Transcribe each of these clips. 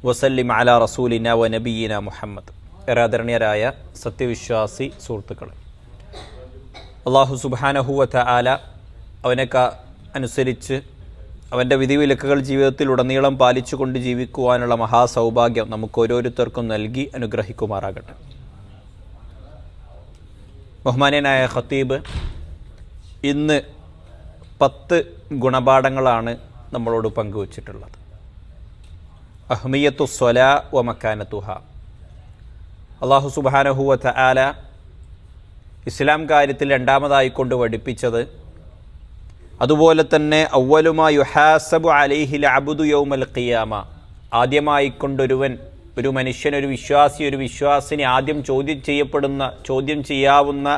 വസല്ലിം അലാ റസൂലിന വ നബിയിന മുഹമ്മദ്. ആദരണീയരായ സത്യവിശ്വാസി സുഹൃത്തുക്കളെ, അള്ളാഹു സുബ്ഹാനഹു വ തആല അവനൊക്കെ അനുസരിച്ച് അവൻ്റെ വിധിവിലക്കുകൾ ജീവിതത്തിലുടനീളം പാലിച്ചുകൊണ്ട് ജീവിക്കുവാനുള്ള മഹാസൗഭാഗ്യം നമുക്ക് ഓരോരുത്തർക്കും നൽകി അനുഗ്രഹിക്കുമാറാകട്ടെ. ബഹുമാന്യനായ ഖത്തീബ് ഇന്ന് 10 ഗുണപാഠങ്ങളാണ് നമ്മളോട് പങ്കുവച്ചിട്ടുള്ളത്. അഹ്മിയത്തു സ്വലാ വ മക്കാനത്തുഹ. അള്ളാഹു സുബ്ഹാനഹു വ തആല ഇസ്ലാം കാര്യത്തിൽ രണ്ടാമതായിക്കൊണ്ട് പഠിപ്പിച്ചത്, അതുപോലെ തന്നെ അവ്വലുമാ യുഹാസബു അലൈഹിൽ അബ്ദു യൗമൽ ഖിയാമ, ഒരു മനുഷ്യൻ, ഒരു വിശ്വാസിനി ആദ്യം ചോദ്യം ചെയ്യാവുന്ന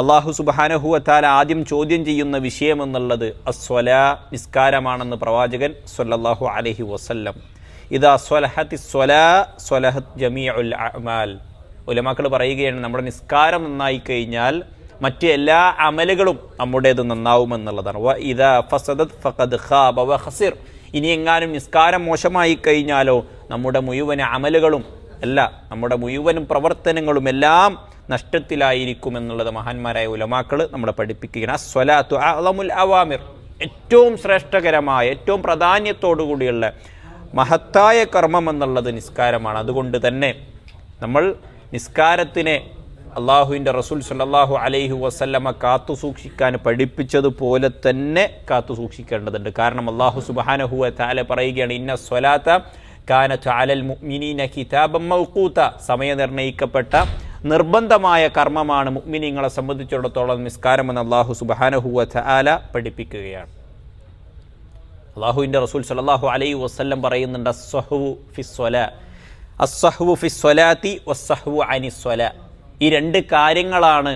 അള്ളാഹു സുബ്ഹാനഹു വ തആല ആദ്യം ചോദ്യം ചെയ്യുന്ന വിഷയമെന്നുള്ളത് അസ്വലാ, നിസ്കാരമാണെന്ന് പ്രവാചകൻ സ്വല്ലല്ലാഹു അലൈഹി വസല്ലം. ഇദാ സ്വലഹത്തിസ് സ്വലാ സ്വലഹത് ജമീഉൽ അഅ്മാൽ. ഉലമാക്കൾ പറയുകയാണ്, നമ്മുടെ നിസ്കാരം നന്നായി കഴിഞ്ഞാൽ മറ്റ് എല്ലാ അമലുകളും നമ്മുടേത് നന്നാവുമെന്നുള്ളതാണ്. വ ഇദാ ഫസദത് ഫഖദ് ഖാബ വ ഖസിർ. ഇനി എങ്ങാനും നിസ്കാരം മോശമായി കഴിഞ്ഞാലോ നമ്മുടെ മുഴുവൻ അമലുകളും നമ്മുടെ മുഴുവനും പ്രവർത്തനങ്ങളും എല്ലാം നഷ്ടത്തിലായിരിക്കുമെന്നുള്ളത് മഹാന്മാരായ ഉലമാക്കൾ നമ്മളെ പഠിപ്പിക്കുകയാണ്. അസ്വലാത്തു അഅ്ളമുൽ അവാമിർ, ഏറ്റവും ശ്രേഷ്ഠകരമായ, ഏറ്റവും പ്രാധാന്യത്തോടുകൂടിയുള്ള മഹത്തായ കർമ്മം എന്നുള്ളത് നിസ്കാരമാണ്. അതുകൊണ്ട് തന്നെ നമ്മൾ നിസ്കാരത്തിനെ അള്ളാഹുവിൻ്റെ റസൂൽ സല്ലല്ലാഹു അലൈഹി വസല്ലമ കാത്തു സൂക്ഷിക്കാൻ പഠിപ്പിച്ചതുപോലെ തന്നെ കാത്തു സൂക്ഷിക്കേണ്ടതുണ്ട്. കാരണം അള്ളാഹു സുബ്ഹാനഹു വ തആല പറയുകയാണ്, ഇന്ന സ്വലാത്ത കാനത് അലൽ മുഅ്മിനീന കിതാബൻ മൗഖൂത. സമയനിർണയിക്കപ്പെട്ട നിർബന്ധമായ കർമ്മമാണ് മുഅ്മിനീങ്ങളെ സംബന്ധിച്ചിടത്തോളം നിസ്കാരമെന്ന് അള്ളാഹു സുബ്ഹാനഹു വ തആല പഠിപ്പിക്കുകയാണ്. അള്ളാഹുവിൻ്റെ റസൂൽ സല്ലല്ലാഹു അലൈഹി വസല്ലം പറയുന്നുണ്ട്, അസ്സഹ്വു ഫിസ്വലാത്തി വസ്സഹ്വു അനിസ്വലാ. ഈ 2 കാര്യങ്ങളാണ്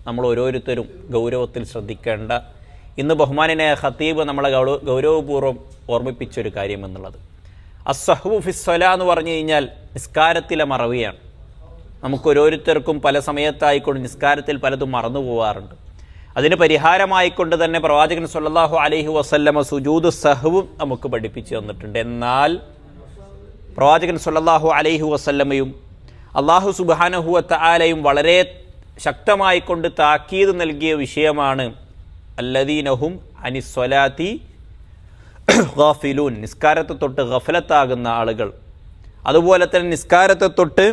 നമ്മൾ ഓരോരുത്തരും ഗൗരവത്തിൽ ശ്രദ്ധിക്കേണ്ട. ഇന്ന് ബഹുമാനനായ ഖത്തീബ് നമ്മളെ ഗൗരവപൂർവ്വം ഓർമ്മിപ്പിച്ചൊരു കാര്യം എന്നുള്ളത്, അസ്സഹ്വു ഫിസ്വലാ എന്ന് പറഞ്ഞു കഴിഞ്ഞാൽ നിസ്കാരത്തിലെ മറവിയാണ്. നമുക്കൊരോരുത്തർക്കും പല സമയത്തായിക്കൊണ്ട് നിസ്കാരത്തിൽ പലതും മറന്നു പോകാറുണ്ട്. അതിന് പരിഹാരമായിക്കൊണ്ട് തന്നെ പ്രവാചകൻ സ്വല്ലല്ലാഹു അലൈഹി വസല്ലമ സുജൂദ് സഹ്വും നമുക്ക് പഠിപ്പിച്ചു തന്നിട്ടുണ്ട്. എന്നാൽ പ്രവാചകൻ സ്വല്ലല്ലാഹു അലൈഹി വസല്ലമയും അള്ളാഹു സുബ്ഹാനഹു വ തആലയും വളരെ ശക്തമായിക്കൊണ്ട് താക്കീത് നൽകിയ വിഷയമാണ് അല്ലദീനഹും അനിസ്വലാത്തി ഗാഫിലൂൻ, നിസ്കാരത്തെ തൊട്ട് ഗഫലത്താകുന്ന ആളുകൾ. അതുപോലെ തന്നെ നിസ്കാരത്തെ തൊട്ട്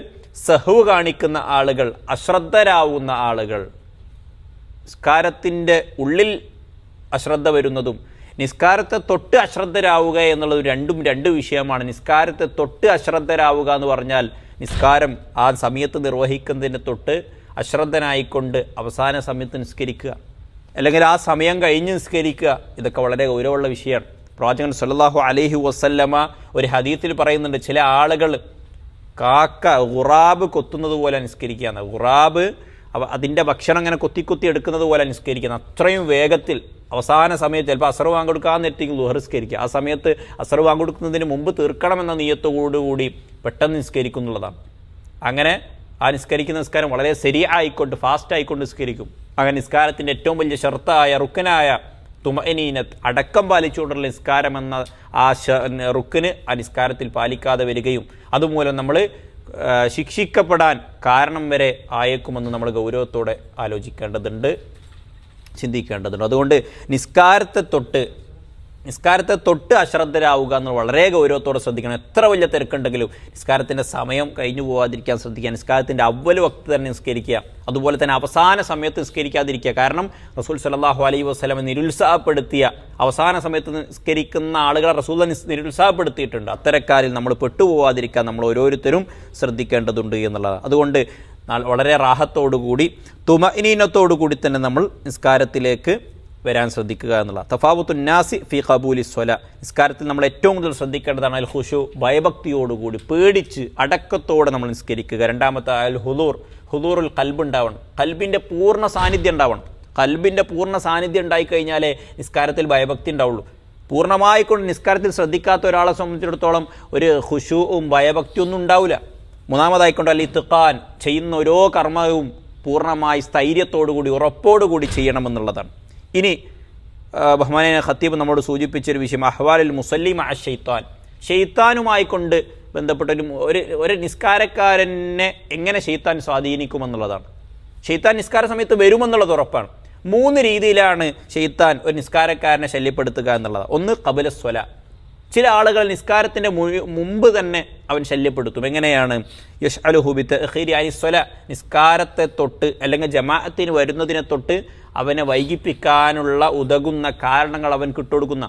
സഹ്വ് കാണിക്കുന്ന ആളുകൾ, അശ്രദ്ധരാവുന്ന ആളുകൾ. നിസ്കാരത്തിൻ്റെ ഉള്ളിൽ അശ്രദ്ധ വരുന്നതും നിസ്കാരത്തെ തൊട്ട് അശ്രദ്ധരാവുക എന്നുള്ളത് രണ്ട് വിഷയമാണ്. നിസ്കാരത്തെ തൊട്ട് അശ്രദ്ധരാവുക എന്ന് പറഞ്ഞാൽ നിസ്കാരം ആ സമയത്ത് നിർവഹിക്കുന്നതിന് തൊട്ട് അശ്രദ്ധനായിക്കൊണ്ട് അവസാന സമയത്ത് നിസ്കരിക്കുക, അല്ലെങ്കിൽ ആ സമയം കഴിഞ്ഞ് നിസ്കരിക്കുക. ഇതൊക്കെ വളരെ ഗൗരവമുള്ള വിഷയമാണ്. പ്രവാചകൻ സല്ലല്ലാഹു അലൈഹി വസല്ലമ ഒരു ഹദീത്തിൽ പറയുന്നുണ്ട്, ചില ആളുകൾ ഖുറാബ് കൊത്തുന്നത് പോലെ നിസ്കരിക്കുകയാണ്. ഖുറാബ് അതിൻ്റെ ഭക്ഷണം അങ്ങനെ കൊത്തി എടുക്കുന്നത് പോലെ നിസ്കരിക്കുന്നത്. അത്രയും വേഗത്തിൽ അവസാന സമയത്ത് ചിലപ്പോൾ അസർ വാങ്ങിക്കൊടുക്കാൻ നേരത്തേക്ക് ളുഹർ നിസ്കരിക്കുക. ആ സമയത്ത് അസർ വാങ്ങിക്കൊടുക്കുന്നതിന് മുമ്പ് തീർക്കണമെന്ന നിയ്യത്തോടുകൂടി പെട്ടെന്ന് നിസ്കരിക്കുന്നുള്ളതാണ്. അങ്ങനെ ആ നിസ്കരിക്കുന്ന നിസ്കാരം വളരെ ശരിയായിക്കൊണ്ട് ഫാസ്റ്റ് ആയിക്കൊണ്ട് നിസ്കരിക്കും. അങ്ങനെ നിസ്കാരത്തിൻ്റെ ഏറ്റവും വലിയ ഷർത്തായ റുക്കനായ തുമഅനീനത്ത്, അടക്കം പാലിച്ചുകൊണ്ടുള്ള നിസ്കാരം എന്ന ആ റുക്കിന് ആ നിസ്കാരത്തിൽ പാലിക്കാതെ വരികയും അതുമൂലം നമ്മൾ ശിക്ഷിക്കപ്പെടാൻ കാരണം വരെ ആയേക്കുമെന്ന് നമ്മൾ ഗൗരവത്തോടെ ആലോചിക്കേണ്ടതുണ്ട്, ചിന്തിക്കേണ്ടതുണ്ട്. അതുകൊണ്ട് നിസ്കാരത്തെ തൊട്ട് അശ്രദ്ധരാവുക എന്ന് വളരെ ഗൗരവത്തോടെ ശ്രദ്ധിക്കണം. എത്ര വലിയ തിരക്കുണ്ടെങ്കിലും നിസ്കാരത്തിൻ്റെ സമയം കഴിഞ്ഞു പോകാതിരിക്കാൻ ശ്രദ്ധിക്കുക. നിസ്കാരത്തിൻ്റെ അവ്വൽ വക്ത് തന്നെ നിസ്കരിക്കുക, അതുപോലെ തന്നെ അവസാന സമയത്ത് നിസ്കരിക്കാതിരിക്കുക. കാരണം റസൂൽ സല്ലല്ലാഹു അലൈഹി വസല്ലം നിരുത്സാഹപ്പെടുത്തിയ അവസാന സമയത്ത് നിസ്കരിക്കുന്ന ആളുകളെ റസൂൽ നിരുത്സാഹപ്പെടുത്തിയിട്ടുണ്ട്. അത്തരക്കാരിൽ നമ്മൾ പെട്ടുപോകാതിരിക്കാൻ നമ്മൾ ഓരോരുത്തരും ശ്രദ്ധിക്കേണ്ടതുണ്ട് എന്നുള്ളതാണ്. അതുകൊണ്ട് വളരെ റാഹത്തോടുകൂടി തുമഇനീനത്തോടുകൂടി തന്നെ നമ്മൾ നിസ്കാരത്തിലേക്ക് വരാൻ ശ്രദ്ധിക്കുക എന്നുള്ള. തഫാവുത്തുൻ നാസി ഫി ഖബൂലി സ്വലാ, നിസ്കാരത്തിൽ നമ്മൾ ഏറ്റവും കൂടുതൽ ശ്രദ്ധിക്കേണ്ടതാണ് അൽ ഖുശൂ, ഭയഭക്തിയോടുകൂടി പേടിച്ച് അടക്കത്തോടെ നമ്മൾ നിസ്കരിക്കുക. രണ്ടാമത്തെ അൽ ഹുദൂറുൽ ഖൽബ് ഉണ്ടാവണം, ഖൽബിൻ്റെ പൂർണ്ണ സാന്നിധ്യം ഉണ്ടാവണം. ഖൽബിൻ്റെ പൂർണ്ണ സാന്നിധ്യം ഉണ്ടായിക്കഴിഞ്ഞാലേ നിസ്കാരത്തിൽ ഭയഭക്തി ഉണ്ടാവുള്ളൂ. പൂർണ്ണമായിക്കൊണ്ട് നിസ്കാരത്തിൽ ശ്രദ്ധിക്കാത്ത ഒരാളെ സംബന്ധിച്ചിടത്തോളം ഒരു ഖുശൂഉം ഭയഭക്തിയൊന്നും ഉണ്ടാവില്ല. മൂന്നാമതായിക്കൊണ്ട് അൽ ഇത്ഖാൻ, ചെയ്യുന്ന ഓരോ കർമ്മവും പൂർണ്ണമായി സ്ഥൈര്യത്തോടുകൂടി ഉറപ്പോടുകൂടി ചെയ്യണമെന്നുള്ളതാണ്. ഇനി ബഹുമാനനായ ഖത്തീബ് നമ്മോട് സൂചിപ്പിച്ചൊരു വിഷയം അഹ്വാലുൽ മുസല്ലി മഅ ശൈത്താൻ, ഷെയ്ത്താനുമായി കൊണ്ട് ബന്ധപ്പെട്ട ഒരു നിസ്കാരക്കാരനെ എങ്ങനെ ഷെയ്ത്താൻ സ്വാധീനിക്കുമെന്നുള്ളതാണ്. ഷെയ്ത്താൻ നിസ്കാര സമയത്ത് വരുമെന്നുള്ളത് ഉറപ്പാണ്. 3 രീതിയിലാണ് ഷെയ്ത്താൻ ഒരു നിസ്കാരക്കാരനെ ശല്യപ്പെടുത്തുക എന്നുള്ളത്. ഒന്ന് ഖബല സ്വല, ചില ആളുകൾ നിസ്കാരത്തിൻ്റെ മുമ്പ് തന്നെ അവൻ ശല്യപ്പെടുത്തും. എങ്ങനെയാണ്? യശ്അലുഹു ബിതഅഖീരി അനി സ്വല, നിസ്കാരത്തെ തൊട്ട് അല്ലെങ്കിൽ ജമാഅത്തിന് വരുന്നതിനെ തൊട്ട് അവനെ വൈകിപ്പിക്കാനുള്ള ഉതകുന്ന കാരണങ്ങൾ അവൻ കിട്ടുകൊടുക്കുന്ന.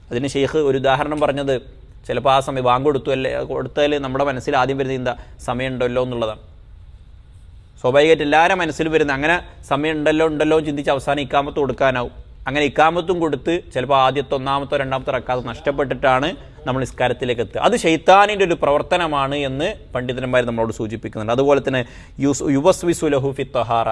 അതിന് ഷെയ്ഖ് ഒരു ഉദാഹരണം പറഞ്ഞത്, ചിലപ്പോൾ ആ സമയം ബാങ്ക് കൊടുത്താൽ നമ്മുടെ മനസ്സിൽ ആദ്യം വരുന്നത് എന്താ? സമയമുണ്ടല്ലോ എന്നുള്ളതാണ്. സ്വാഭാവികമായിട്ട് എല്ലാവരും മനസ്സിൽ വരുന്നത് അങ്ങനെ സമയം ഉണ്ടല്ലോ ചിന്തിച്ച് അവസാനം ഇക്കാമത്ത് കൊടുക്കാനാവും. അങ്ങനെ ഇക്കാമത്തും കൊടുത്ത് ചിലപ്പോൾ ആദ്യത്തെ 1-ാമത്തോ 2-ാമത്തോ റക്അത്ത് നഷ്ടപ്പെട്ടിട്ടാണ് നമ്മൾ നിസ്കാരത്തിലേക്ക് എത്തുക. അത് ഷെയ്ത്താനിൻ്റെ ഒരു പ്രവർത്തനമാണ് എന്ന് പണ്ഡിതന്മാർ നമ്മളോട് സൂചിപ്പിക്കുന്നുണ്ട്. അതുപോലെ തന്നെ യുവസ്വിസു ലഹു ഫി ത്വഹാറ,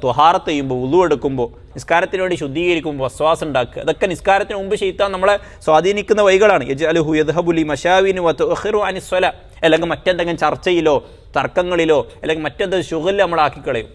ത്വഹാറത്ത് ചെയ്യുമ്പോൾ, വുളു എടുക്കുമ്പോൾ, നിസ്കാരത്തിന് വേണ്ടി ശുദ്ധീകരിക്കുമ്പോൾ വസ്വാസം ഉണ്ടാക്കുക, ഇതൊക്കെ നിസ്കാരത്തിന് മുമ്പ് ഷെയ്ത്താൻ നമ്മളെ സ്വാധീനിക്കുന്ന വഴികളാണ്. യജ്അലുഹു യദ്ഹബു ലി മശാവിനു വതുഅഖിറു അനി സ്വല, അല്ലെങ്കിൽ മറ്റെന്തെങ്കിലും ചർച്ചയിലോ തർക്കങ്ങളിലോ അല്ലെങ്കിൽ മറ്റെന്തെങ്കിലും ശുഗലിൽ നമ്മളാക്കി കളയും.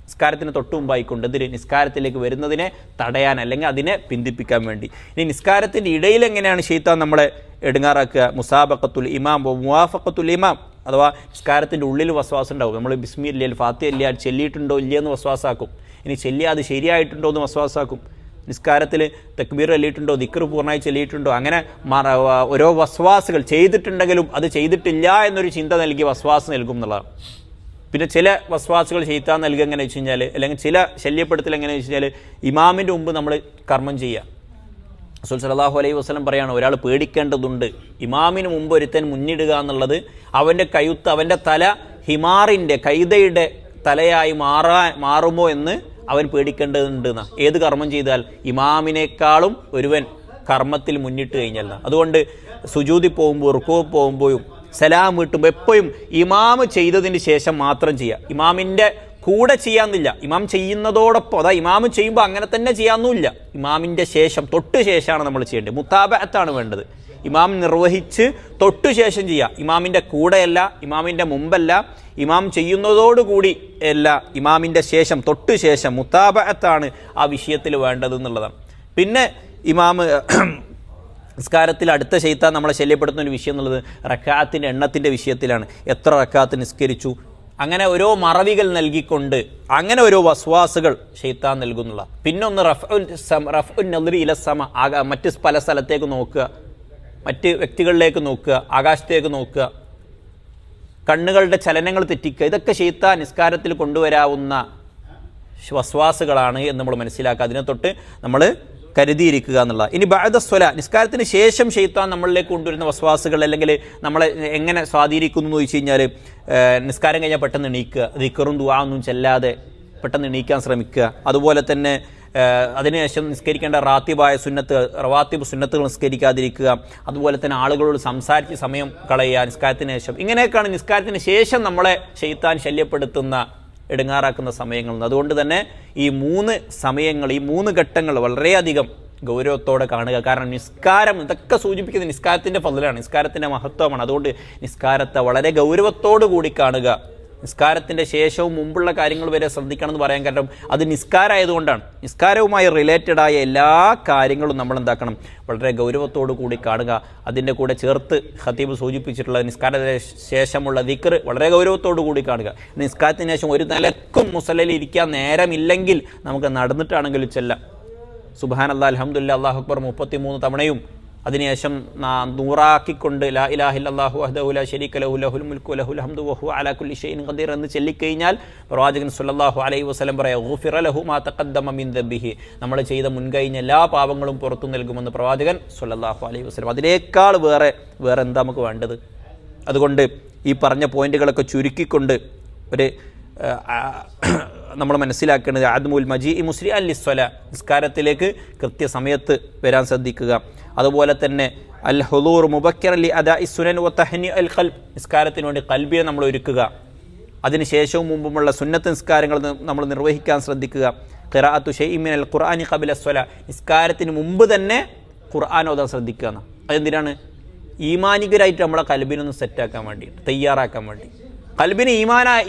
നിസ്കാരത്തിന് തൊട്ട് മുമ്പായിക്കൊണ്ട് നിസ്കാരത്തിലേക്ക് വരുന്നതിനെ തടയാൻ അല്ലെങ്കിൽ അതിനെ പിന്തിപ്പിക്കാൻ വേണ്ടി. ഇനി നിസ്കാരത്തിൻ്റെ ഇടയിൽ എങ്ങനെയാണ് ഷെയ്ത്താൻ നമ്മളെ എടുങ്ങാറാക്കുക? മുസാബഖത്തുൽ ഇമാം മുവാഫഖത്തുൽ ഇമാം, അഥവാ നിസ്കാരത്തിൻ്റെ ഉള്ളിൽ വസ്വാസം ഉണ്ടാവും. നമ്മൾ ബിസ്മില്ല ഫാത്തിഹ ഇല്ല ചെല്ലിയിട്ടുണ്ടോ ഇല്ലയെന്ന് വസ്വാസാക്കും. ഇനി ചെല്ലിയാത് ശരിയായിട്ടുണ്ടോ എന്ന് വസ്വാസാക്കും. നിസ്കാരത്തിൽ തക്ബീർ ചൊല്ലിയിട്ടുണ്ടോ, ദിക്ർ പൂർണ്ണമായി ചൊല്ലിയിട്ടുണ്ടോ, അങ്ങനെ ഓരോ വസ്വാസുകൾ ചെയ്തിട്ടുണ്ടെങ്കിലും അത് ചെയ്തിട്ടില്ല എന്നൊരു ചിന്ത നൽകി വസ്വാസ് നൽകും എന്നുള്ളതാണ്. പിന്നെ ചില വസ്വാസുകൾ ഷെയ്ത്താൻ നൽകുക എങ്ങനെ വെച്ച് കഴിഞ്ഞാൽ, അല്ലെങ്കിൽ ചില ശല്യപ്പെടുത്തൽ എങ്ങനെയാണെന്ന് വെച്ച് കഴിഞ്ഞാൽ, ഇമാമിൻ്റെ മുമ്പ് നമ്മൾ കർമ്മം ചെയ്യുക. റസൂൽ സല്ലല്ലാഹു അലൈഹി വസല്ലം പറയാണ്, ഒരാൾ പേടിക്കേണ്ടതുണ്ട്, ഇമാമിന് മുമ്പ് ഒരുത്തൻ മുന്നിടുക എന്നുള്ളത് അവൻ്റെ കഴുത്ത്, അവൻ്റെ തല ഹിമാറിൻ്റെ കൈതയുടെ തലയായി മാറുമോ എന്ന് അവൻ പേടിക്കേണ്ടതുണ്ടെന്ന്. ഏത് കർമ്മം ചെയ്താൽ? ഇമാമിനേക്കാളും ഒരുവൻ കർമ്മത്തിൽ മുന്നിട്ട് കഴിഞ്ഞാൽ. അതുകൊണ്ട് സുജൂദിൽ പോകുമ്പോൾ, റുക്കൂ പോകുമ്പോഴും സലാം വീട്ടുമ്പോൾ എപ്പോഴും ഇമാം ചെയ്തതിന് ശേഷം മാത്രം ചെയ്യുക. ഇമാമിൻ്റെ കൂടെ ചെയ്യാമെന്നില്ല, ഇമാം ചെയ്യുന്നതോടൊപ്പം, അതാ ഇമാം ചെയ്യുമ്പോൾ അങ്ങനെ തന്നെ ചെയ്യാമെന്നില്ല, ഇമാമിൻ്റെ ശേഷം തൊട്ട് ശേഷമാണ് നമ്മൾ ചെയ്യേണ്ടത്. മുത്താബഅത്താണ് വേണ്ടത്. ഇമാം നിർവഹിച്ച് തൊട്ടു ശേഷം ചെയ്യുക. ഇമാമിൻ്റെ കൂടെയല്ല, ഇമാമിൻ്റെ മുമ്പല്ല, ഇമാം ചെയ്യുന്നതോടുകൂടി അല്ല, ഇമാമിൻ്റെ ശേഷം തൊട്ടു ശേഷം മുത്താബഅത്താണ് ആ വിഷയത്തിൽ വേണ്ടത് എന്നുള്ളതാണ്. പിന്നെ ഇമാം നിസ്കാരത്തിൽ അടുത്ത ഷെയ്ത്താൻ നമ്മളെ ശല്യപ്പെടുത്തുന്ന ഒരു വിഷയം എന്നുള്ളത് റക്അത്തിൻ്റെ എണ്ണത്തിൻ്റെ വിഷയത്തിലാണ്. എത്ര റക്അത്ത് നിസ്കരിച്ചു, അങ്ങനെ ഓരോ മറവികൾ നൽകിക്കൊണ്ട് അങ്ങനെ ഓരോ വസ്വാസുകൾ ഷെയ്ത്താൻ നൽകുന്നുള്ള. പിന്നൊന്ന് റഫ്ഉൻ നദ്രി ഇല സമ, മറ്റ് പല സ്ഥലത്തേക്ക് നോക്കുക, മറ്റ് വ്യക്തികളിലേക്ക് നോക്കുക, ആകാശത്തേക്ക് നോക്കുക, കണ്ണുകളുടെ ചലനങ്ങൾ തെറ്റിക്കുക, ഇതൊക്കെ ഷെയ്ത്താൻ നിസ്കാരത്തിൽ കൊണ്ടുവരാവുന്ന വസ്വാസുകളാണ് എന്ന് നമ്മൾ മനസ്സിലാക്കുക. അതിനെ തൊട്ട് നമ്മൾ കരുതിയിരിക്കുക എന്നുള്ള. ഇനി ബഅദ സ്വല, നിസ്കാരത്തിന് ശേഷം ഷെയ്ത്താൻ നമ്മളിലേക്ക് കൊണ്ടുവരുന്ന വസ്വാസുകൾ അല്ലെങ്കിൽ നമ്മളെ എങ്ങനെ സ്വാധീനിക്കുന്നു എന്ന് ചോദിച്ചു കഴിഞ്ഞാൽ, നിസ്കാരം കഴിഞ്ഞാൽ പെട്ടെന്ന് എണീക്കുക, ദിക്റും ദുആ ഒന്നും ചെല്ലാതെ പെട്ടെന്ന് എണീക്കാൻ ശ്രമിക്കുക. അതുപോലെ തന്നെ അതിനുശേഷം നിസ്കരിക്കേണ്ട റവാത്തിബ് സുന്നത്തുകൾ നിസ്കരിക്കാതിരിക്കുക. അതുപോലെ തന്നെ ആളുകളോട് സംസാരിച്ച് സമയം കളയുക നിസ്കാരത്തിന് ശേഷം. ഇങ്ങനെയൊക്കെയാണ് നിസ്കാരത്തിന് ശേഷം നമ്മളെ ഷെയ്ത്താൻ ശല്യപ്പെടുത്തുന്ന, എടുങ്ങാറാക്കുന്ന സമയങ്ങൾ. അതുകൊണ്ട് തന്നെ ഈ 3 സമയങ്ങൾ, ഈ 3 ഘട്ടങ്ങൾ വളരെയധികം ഗൗരവത്തോടെ കാണുക. കാരണം നിസ്കാരം ഇതൊക്കെ സൂചിപ്പിക്കുന്നത് നിസ്കാരത്തിൻ്റെ ഫضലാണ്, നിസ്കാരത്തിൻ്റെ മഹത്വമാണ്. അതുകൊണ്ട് നിസ്കാരത്തെ വളരെ ഗൗരവത്തോടു കൂടി കാണുക. നിസ്കാരത്തിൻ്റെ ശേഷവും മുമ്പുള്ള കാര്യങ്ങൾ വരെ ശ്രദ്ധിക്കണം എന്ന് പറയാൻ കാരണം അത് നിസ്കാരമായതുകൊണ്ടാണ്. നിസ്കാരവുമായി റിലേറ്റഡായ എല്ലാ കാര്യങ്ങളും നമ്മൾ എന്താക്കണം, വളരെ ഗൗരവത്തോടു കൂടി കാണുക. അതിൻ്റെ കൂടെ ചേർത്ത് ഖതീബ് സൂചിപ്പിച്ചിട്ടുള്ള നിസ്കാരത്തിന് ശേഷമുള്ള ദിക്ർ വളരെ ഗൗരവത്തോടു കൂടി കാണുക. നിസ്കാരത്തിന് ശേഷം ഒരു നിലക്കും മുസല്ലയിൽ ഇരിക്കാൻ നേരമില്ലെങ്കിൽ നമുക്ക് നടന്നിട്ടാണെങ്കിലും ചെല്ലാം. സുബ്ഹാനല്ലാഹ് അൽഹംദുലില്ലാഹ് അല്ലാഹു അക്ബർ 33 തവണയും അതിനുശേഷം 100ആക്കിക്കൊണ്ട് ലാ ഇലാഹ ഇല്ലല്ലാഹു വഹ്ദഹു ലാ ശരീക ലഹു ലഹുൽ മുൽക്കു വലഹുൽ ഹംദു വഹുവ അലാ കുല്ലി ഷൈഇൻ ഖദീർ എന്ന് ചൊല്ലിക്കഴിഞ്ഞാൽ പ്രവാചകൻ സ്വല്ലല്ലാഹു അലൈഹി വസല്ലം പറയാ, ഗുഫിറ ലഹു മാ തഖദ്ദമ മിൻ ദബ്ബിഹി, നമ്മൾ ചെയ്ത മുൻകഴിഞ്ഞ എല്ലാ പാപങ്ങളും പുറത്തു നൽകുമെന്ന് പ്രവാചകൻ സ്വല്ലല്ലാഹു അലൈഹി വസല്ലം. അതിനേക്കാൾ വേറെ എന്താ നമുക്ക് വേണ്ടത്? അതുകൊണ്ട് ഈ പറഞ്ഞ പോയിന്റുകളൊക്കെ ചുരുക്കിക്കൊണ്ട് ഒരു നമ്മൾ മനസ്സിലാക്കേണ്ടത് അദ്മുൽ മജീഇ മുസ്രിഅൻ ലിസ്സല, നിസ്കാരത്തിലേക്ക് കൃത്യസമയത്ത് വരാൻ ശ്രദ്ധിക്കുക. അതുപോലെ തന്നെ അൽ ഹുദൂർ മുബക്കിറൻ ലി അദാഇ സുനൻ വ തഹ്നി അൽ ഖൽബ്, നിസ്കാരത്തിന് വേണ്ടി ഖൽബിനെ നമ്മൾ ഒരുക്കുക. അതിനുശേഷവും മുമ്പുമുള്ള സുന്നത്ത് നിസ്കാരങ്ങൾ നമ്മൾ നിർവഹിക്കാൻ ശ്രദ്ധിക്കുക. ഖിറാഅത്തു ശൈഇൻ മിനൽ ഖുർആനി ഖബല സ്വല, നിസ്കാരത്തിന് മുമ്പ് തന്നെ ഖുർആൻ ഓതാൻ ശ്രദ്ധിക്കുക. അതെന്തിനാണ്? ഈമാനികരായിട്ട് നമ്മളെ ഖൽബിനൊന്ന് സെറ്റാക്കാൻ വേണ്ടി, തയ്യാറാക്കാൻ വേണ്ടി. ഖൽബിനെ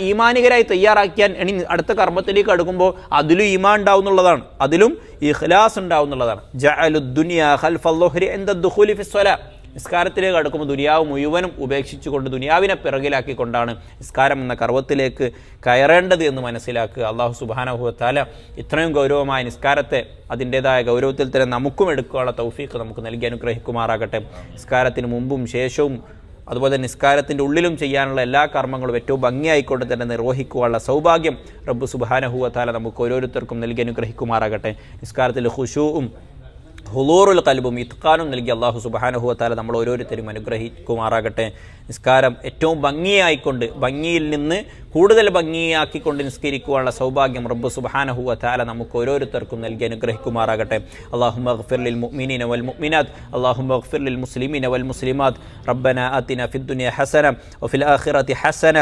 ഈമാനികരായി തയ്യാറാക്കിയാൽ ഇനി അടുത്ത കർമ്മത്തിലേക്ക് അടുക്കുമ്പോൾ അതിലും ഈമാൻ ഉണ്ടാവുന്നുള്ളതാണ്, അതിലും ഇഖ്ലാസ് ഉണ്ടാവുന്നുള്ളതാണ്. ജഅലുദ് ദുനിയ ഖൽഫൽ ളുഹ്രി ഇൻദ ദുഖൂലി ഫിസ്സലാ, നിസ്കാരത്തിലേക്ക് അടുക്കുമ്പോൾ ദുനിയാവ് മുഴുവനും ഉപേക്ഷിച്ചുകൊണ്ട് ദുനിയാവിനെ പിറകിലാക്കിക്കൊണ്ടാണ് നിസ്കാരം എന്ന കർവത്തിലേക്ക് കയറേണ്ടത് എന്ന് മനസ്സിലാക്കുക. അള്ളാഹു സുബ്ഹാനഹു വ തആല ഇത്രയും ഗൗരവമായ നിസ്കാരത്തെ അതിൻ്റെതായ ഗൗരവത്തിൽ തന്നെ നമുക്കും എടുക്കാനുള്ള തൗഫീഖ് നമുക്ക് നൽകി അനുഗ്രഹിക്കുമാറാകട്ടെ. നിസ്കാരത്തിന് മുമ്പും ശേഷവും അതുപോലെ നിസ്കാരത്തിൻ്റെ ഉള്ളിലും ചെയ്യാനുള്ള എല്ലാ കർമ്മങ്ങളും ഏറ്റവും ഭംഗിയായിക്കൊണ്ട് തന്നെ നിർവഹിക്കുവാനുള്ള സൗഭാഗ്യം റബ്ബ് സുബ്ഹാനഹു വ തആല നമുക്ക് ഓരോരുത്തർക്കും നൽകി അനുഗ്രഹിക്കുമാറാകട്ടെ. നിസ്കാരത്തിൽ ഖുശൂഉം ഹുളൂറുൽ ഖൽബും ഇത്ഖാനും നൽകി അല്ലാഹു സുബ്ഹാനഹു വ തആല നമ്മൾ ഓരോരുത്തരും അനുഗ്രഹിക്കുമാറാകട്ടെ. നിസ്കാരം ഏറ്റവും ഭംഗിയായിക്കൊണ്ട് ഭംഗിയിൽ നിന്ന് കൂടുതൽ ഭംഗിയാക്കിക്കൊണ്ട് നിസ്കരിക്കുവാനുള്ള സൗഭാഗ്യം റബ്ബ് സുബ്ഹാനഹു വ തആല നമുക്ക് ഓരോരുത്തർക്കും നൽകി അനുഗ്രഹിക്കുമാറാകട്ടെ. അല്ലാഹുമ്മഗ്ഫിർ ലിൽ മുഅ്മിനീന വൽ മുഅ്മിനാത്ത് അല്ലാഹുമ്മഗ്ഫിർ ലിൽ മുസ്ലിമീന വൽ മുസ്ലിമാത്ത് റബ്ബനാ ആതിനാ ഫിദ് ദുനിയ ഹസന വഫിൽ ആഖിറതി ഹസന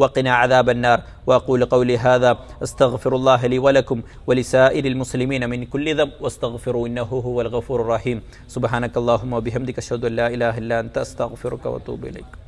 വഖിനാ അദാബന്നാർ. وأقول قولي هذا أستغفر الله لي ولكم ولسائر المسلمين من كل ذنب واستغفروا إنه هو الغفور الرحيم. سبحانك اللهم وبحمدك أشهد أن لا إله إلا أنت أستغفرك وأتوب إليك.